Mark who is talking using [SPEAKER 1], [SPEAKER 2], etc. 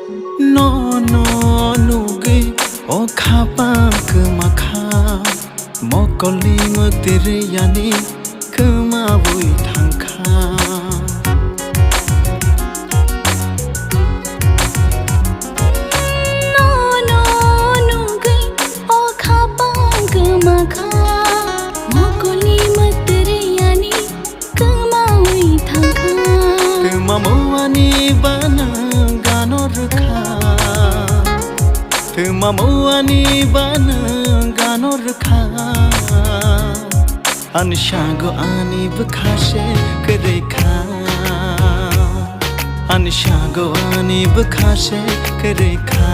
[SPEAKER 1] no no nugi o khapa kmakha mokoli mutere yani kma bui thangkha
[SPEAKER 2] no no nugi o khapa kmakha mokoli mutere yani kma bui thangkha
[SPEAKER 1] kma moani bana ganor kha kma moani bana ganor kha Anshago ani bkhashe krekha Anshago ani bkhashe krekha